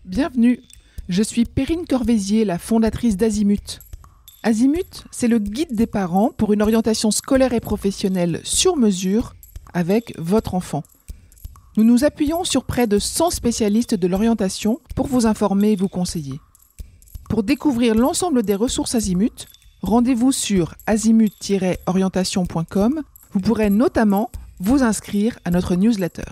Bienvenue, je suis Perrine Corvézier, la fondatrice d'Azimut. Azimut, c'est le guide des parents pour une orientation scolaire et professionnelle sur mesure avec votre enfant. Nous nous appuyons sur près de 100 spécialistes de l'orientation pour vous informer et vous conseiller. Pour découvrir l'ensemble des ressources Azimut, rendez-vous sur azimut-orientation.com. Vous pourrez notamment vous inscrire à notre newsletter.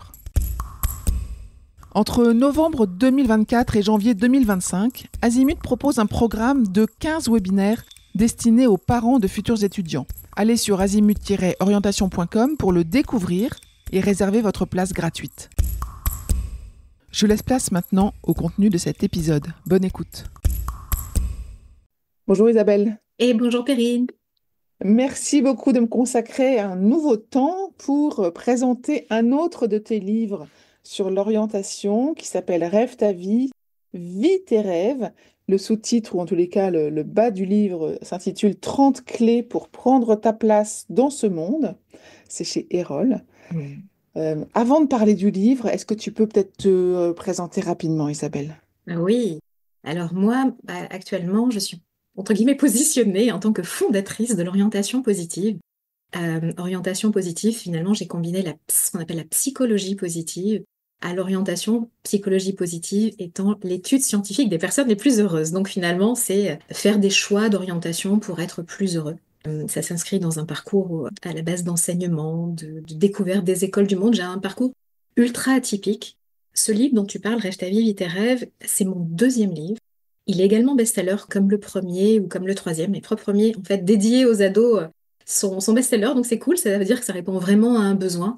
Entre novembre 2024 et janvier 2025, Azimut propose un programme de 15 webinaires destinés aux parents de futurs étudiants. Allez sur azimut-orientation.com pour le découvrir et réserver votre place gratuite. Je laisse place maintenant au contenu de cet épisode. Bonne écoute. Bonjour Isabelle. Et bonjour Perrine. Merci beaucoup de me consacrer un nouveau temps pour présenter un autre de tes livres sur l'orientation qui s'appelle Rêve ta vie, vis tes rêves. Le sous-titre, ou en tous les cas le bas du livre, s'intitule 30 clés pour prendre ta place dans ce monde. C'est chez Erol. Avant de parler du livre, est-ce que tu peux peut-être te présenter rapidement, Isabelle? Oui, alors moi, actuellement, je suis entre guillemets positionnée en tant que fondatrice de l'orientation positive. Orientation positive, finalement, j'ai combiné ce qu'on appelle la psychologie positive à l'orientation. Psychologie positive étant l'étude scientifique des personnes les plus heureuses. Donc finalement, c'est faire des choix d'orientation pour être plus heureux. Ça s'inscrit dans un parcours à la base d'enseignement, de découverte des écoles du monde. J'ai un parcours ultra atypique. Ce livre dont tu parles, Rêve ta vie, vis tes rêves, c'est mon deuxième livre. Il est également best-seller comme le premier ou comme le troisième. Mes trois premiers, en fait, dédiés aux ados, sont best-seller, donc c'est cool, ça veut dire que ça répond vraiment à un besoin.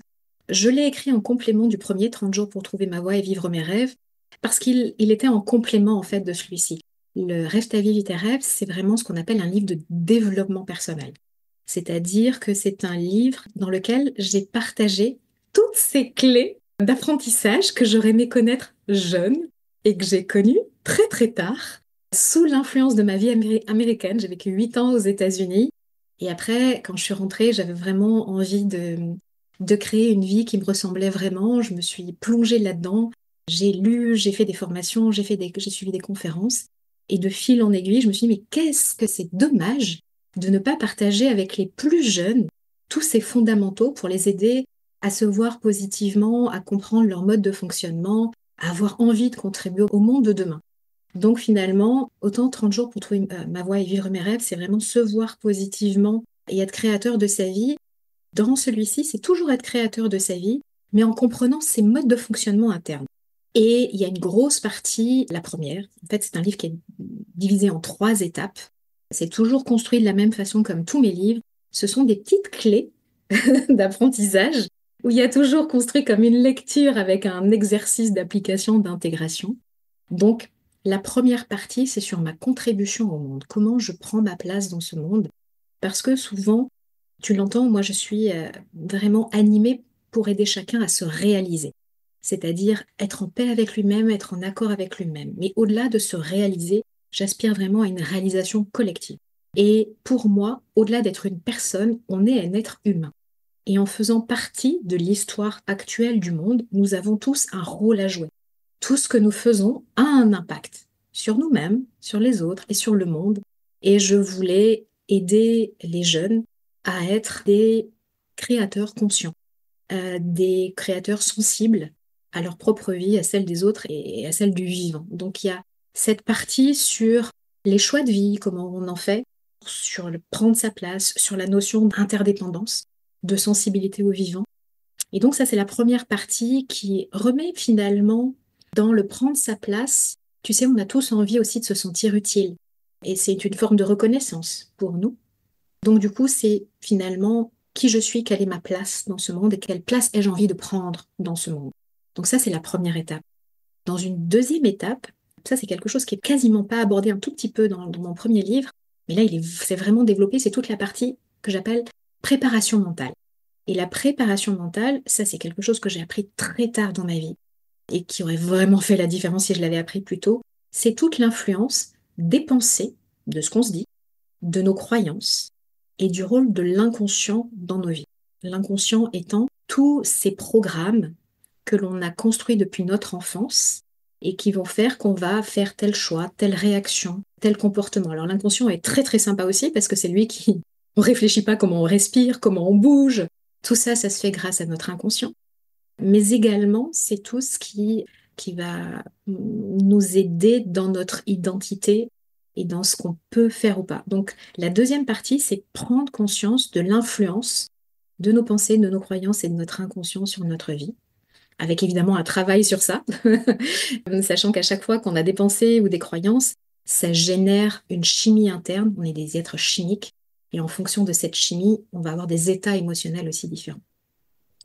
Je l'ai écrit en complément du premier, 30 jours pour trouver ma voie et vivre mes rêves, parce qu'il était en complément en fait de celui-ci. Le Rêve ta vie, vis tes rêves, c'est vraiment ce qu'on appelle un livre de développement personnel. C'est-à-dire que c'est un livre dans lequel j'ai partagé toutes ces clés d'apprentissage que j'aurais aimé connaître jeune et que j'ai connues très très tard, sous l'influence de ma vie américaine. J'ai vécu 8 ans aux États-Unis. Et après, quand je suis rentrée, j'avais vraiment envie de créer une vie qui me ressemblait vraiment. Je me suis plongée là-dedans. J'ai lu, j'ai fait des formations, j'ai suivi des conférences. Et de fil en aiguille, je me suis dit, mais qu'est-ce que c'est dommage de ne pas partager avec les plus jeunes tous ces fondamentaux pour les aider à se voir positivement, à comprendre leur mode de fonctionnement, à avoir envie de contribuer au monde de demain. Donc finalement, autant 30 jours pour trouver ma voie et vivre mes rêves, c'est vraiment se voir positivement et être créateur de sa vie. Dans celui-ci, c'est toujours être créateur de sa vie, mais en comprenant ses modes de fonctionnement internes. Et il y a une grosse partie, la première, en fait c'est un livre qui est divisé en 3 étapes. C'est toujours construit de la même façon comme tous mes livres. Ce sont des petites clés d'apprentissage où il y a toujours construit comme une lecture avec un exercice d'application, d'intégration. Donc, la première partie, c'est sur ma contribution au monde. Comment je prends ma place dans ce monde? Parce que souvent, tu l'entends, moi je suis vraiment animée pour aider chacun à se réaliser. C'est-à-dire être en paix avec lui-même, être en accord avec lui-même. Mais au-delà de se réaliser, j'aspire vraiment à une réalisation collective. Et pour moi, au-delà d'être une personne, on est un être humain. Et en faisant partie de l'histoire actuelle du monde, nous avons tous un rôle à jouer. Tout ce que nous faisons a un impact sur nous-mêmes, sur les autres et sur le monde. Et je voulais aider les jeunes à être des créateurs conscients, des créateurs sensibles à leur propre vie, à celle des autres et à celle du vivant. Donc il y a cette partie sur les choix de vie, comment on en fait, sur le prendre sa place, sur la notion d'interdépendance, de sensibilité au vivant. Et donc ça, c'est la première partie qui remet finalement dans le prendre sa place. Tu sais, on a tous envie aussi de se sentir utile. Et c'est une forme de reconnaissance pour nous. Donc du coup, c'est finalement qui je suis, quelle est ma place dans ce monde et quelle place ai-je envie de prendre dans ce monde. Donc ça, c'est la première étape. Dans une deuxième étape, ça c'est quelque chose qui est quasiment pas abordé, un tout petit peu dans mon premier livre, mais là, c'est vraiment développé, c'est toute la partie que j'appelle préparation mentale. Et la préparation mentale, ça c'est quelque chose que j'ai appris très tard dans ma vie et qui aurait vraiment fait la différence si je l'avais appris plus tôt. C'est toute l'influence des pensées, de ce qu'on se dit, de nos croyances et du rôle de l'inconscient dans nos vies. L'inconscient étant tous ces programmes que l'on a construits depuis notre enfance et qui vont faire qu'on va faire tel choix, telle réaction, tel comportement. Alors l'inconscient est très très sympa aussi parce que c'est lui qui... On réfléchit pas comment on respire, comment on bouge. Tout ça, ça se fait grâce à notre inconscient. Mais également, c'est tout ce qui va nous aider dans notre identité et dans ce qu'on peut faire ou pas. Donc la deuxième partie, c'est prendre conscience de l'influence de nos pensées, de nos croyances et de notre inconscient sur notre vie, avec évidemment un travail sur ça, sachant qu'à chaque fois qu'on a des pensées ou des croyances, ça génère une chimie interne, on est des êtres chimiques, et en fonction de cette chimie, on va avoir des états émotionnels aussi différents.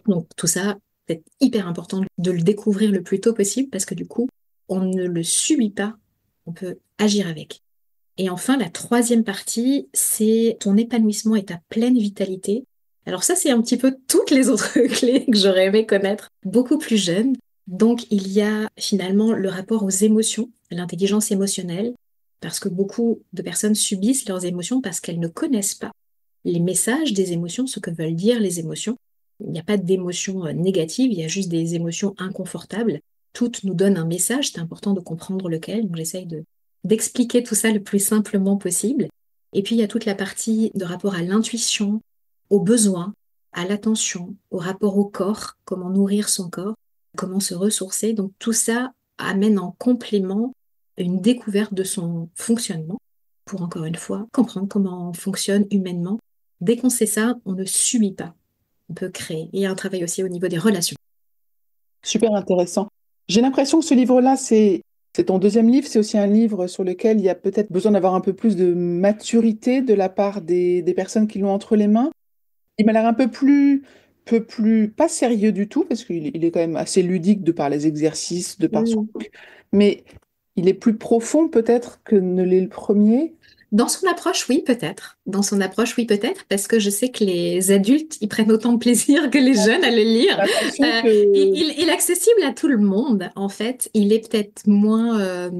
Donc tout ça, c'est hyper important de le découvrir le plus tôt possible, parce que du coup, on ne le subit pas, on peut agir avec. Et enfin, la troisième partie, c'est ton épanouissement et ta pleine vitalité. Alors ça, c'est un petit peu toutes les autres clés que j'aurais aimé connaître beaucoup plus jeune. Donc, il y a finalement le rapport aux émotions, l'intelligence émotionnelle, parce que beaucoup de personnes subissent leurs émotions parce qu'elles ne connaissent pas les messages des émotions, ce que veulent dire les émotions. Il n'y a pas d'émotions négatives, il y a juste des émotions inconfortables. Toutes nous donnent un message, c'est important de comprendre lequel. Donc, j'essaye d'expliquer tout ça le plus simplement possible. Et puis, il y a toute la partie de rapport à l'intuition, aux besoins, à l'attention, au rapport au corps, comment nourrir son corps, comment se ressourcer. Donc, tout ça amène en complément une découverte de son fonctionnement pour, encore une fois, comprendre comment on fonctionne humainement. Dès qu'on sait ça, on ne subit pas. On peut créer. Et il y a un travail aussi au niveau des relations. Super intéressant. J'ai l'impression que ce livre-là, c'est ton deuxième livre, c'est aussi un livre sur lequel il y a peut-être besoin d'avoir un peu plus de maturité de la part des personnes qui l'ont entre les mains. Il m'a l'air un peu plus, pas sérieux du tout, parce qu'il est quand même assez ludique de par les exercices, de par son Mm. truc, mais il est plus profond peut-être que ne l'est le premier. Dans son approche, oui, peut-être. Dans son approche, oui, peut-être, parce que je sais que les adultes, ils prennent autant de plaisir que les jeunes à le lire. J'ai l'impression Il est accessible à tout le monde, en fait. Il est peut-être moins,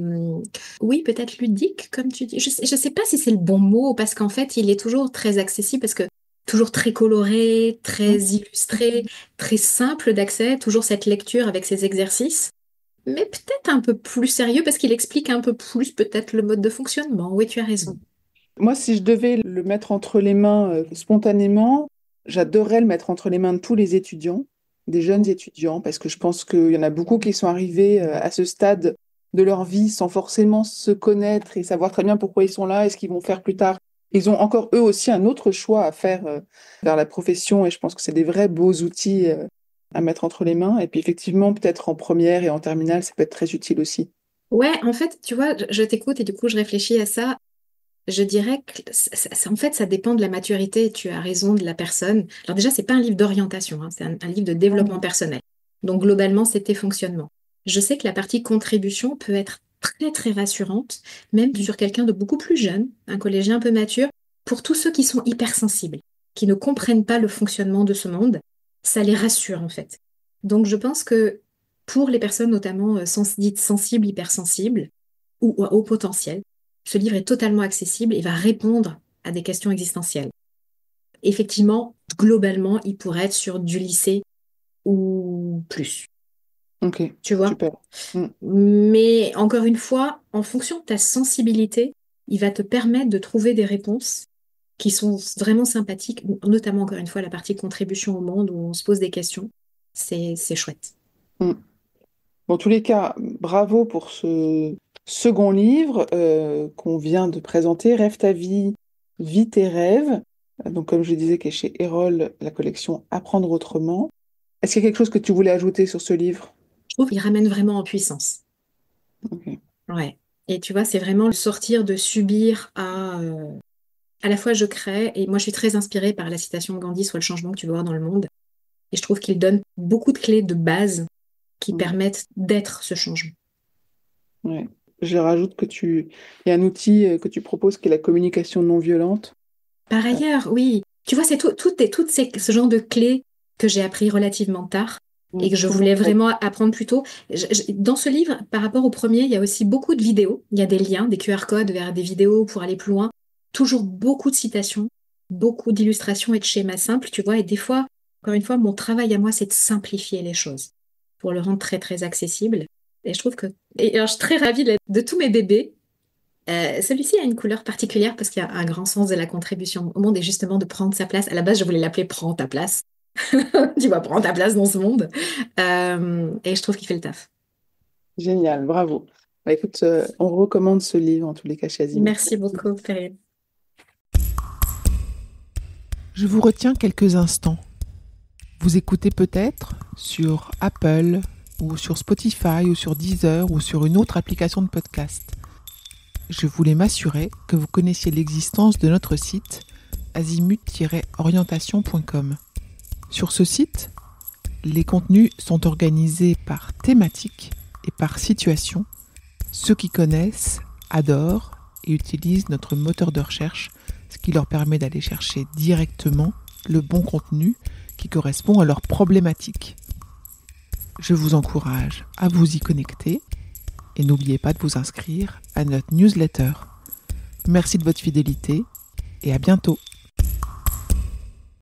oui, peut-être ludique, comme tu dis. Je sais pas si c'est le bon mot, parce qu'en fait, il est toujours très accessible, parce que toujours très coloré, très illustré, très simple d'accès, toujours cette lecture avec ses exercices. Mais peut-être un peu plus sérieux parce qu'il explique un peu plus peut-être le mode de fonctionnement. Oui, tu as raison. moi, si je devais le mettre entre les mains spontanément, j'adorerais le mettre entre les mains de tous les étudiants, des jeunes étudiants, parce que je pense qu'il y en a beaucoup qui sont arrivés à ce stade de leur vie sans forcément se connaître et savoir très bien pourquoi ils sont là et ce qu'ils vont faire plus tard. Ils ont encore eux aussi un autre choix à faire vers la profession et je pense que c'est des vrais beaux outils à mettre entre les mains. Et puis effectivement, peut-être en première et en terminale, ça peut être très utile aussi. Ouais, en fait, tu vois, je t'écoute et du coup, je réfléchis à ça. Je dirais que en fait, ça dépend de la maturité. Tu as raison de la personne. Alors déjà, c'est pas un livre d'orientation, hein, c'est un livre de développement personnel. Donc globalement, c'est tes fonctionnements. Je sais que la partie contribution peut être très très rassurante, même sur quelqu'un de beaucoup plus jeune, un collégien un peu mature, pour tous ceux qui sont hypersensibles, qui ne comprennent pas le fonctionnement de ce monde, ça les rassure en fait. Donc je pense que pour les personnes notamment dites sensibles, hypersensibles ou à haut potentiel, ce livre est totalement accessible et va répondre à des questions existentielles. Effectivement, globalement, il pourrait être sur du lycée ou plus, Ok, tu vois. super. Mm. Mais encore une fois, en fonction de ta sensibilité, il va te permettre de trouver des réponses qui sont vraiment sympathiques, notamment encore une fois la partie contribution au monde où on se pose des questions. C'est chouette. Mm. Bon, en tous les cas, bravo pour ce second livre qu'on vient de présenter, Rêve ta vie, vis tes rêves. Donc, comme je disais, qui est chez Erol, la collection Apprendre autrement. Est-ce qu'il y a quelque chose que tu voulais ajouter sur ce livre? Je trouve qu'il ramène vraiment en puissance. Ok. Ouais. Et tu vois, c'est vraiment le sortir de subir à la fois je crée, et moi je suis très inspirée par la citation de Gandhi, soit le changement que tu veux voir dans le monde. Et je trouve qu'il donne beaucoup de clés de base qui Mm. permettent d'être ce changement. Ouais. Je rajoute il y a un outil que tu proposes qui est la communication non violente. Par ailleurs, oui, tu vois, c'est ce genre de clés que j'ai appris relativement tard et que je Tout le monde voulais l'a. vraiment apprendre plus tôt. Dans ce livre, par rapport au premier, il y a aussi beaucoup de vidéos. Il y a des liens, des QR codes vers des vidéos pour aller plus loin. Toujours beaucoup de citations, beaucoup d'illustrations et de schémas simples, tu vois. Et des fois, encore une fois, mon travail à moi, c'est de simplifier les choses pour le rendre très, très accessible. Et je trouve que... Et alors, je suis très ravie de tous mes bébés. Celui-ci a une couleur particulière parce qu'il y a un grand sens de la contribution au monde et justement de prendre sa place. À la base, je voulais l'appeler Prends ta place. Tu vois, prends ta place dans ce monde. Et je trouve qu'il fait le taf. Génial, bravo. Bah, écoute, on recommande ce livre en tous les cas chez Azimut. Merci beaucoup, Perrine. Je vous retiens quelques instants. Vous écoutez peut-être sur Apple ou sur Spotify ou sur Deezer ou sur une autre application de podcast. Je voulais m'assurer que vous connaissiez l'existence de notre site azimut-orientation.com. Sur ce site, les contenus sont organisés par thématique et par situation. Ceux qui connaissent adorent et utilisent notre moteur de recherche, ce qui leur permet d'aller chercher directement le bon contenu qui correspond à leurs problématiques. Je vous encourage à vous y connecter et n'oubliez pas de vous inscrire à notre newsletter. Merci de votre fidélité et à bientôt.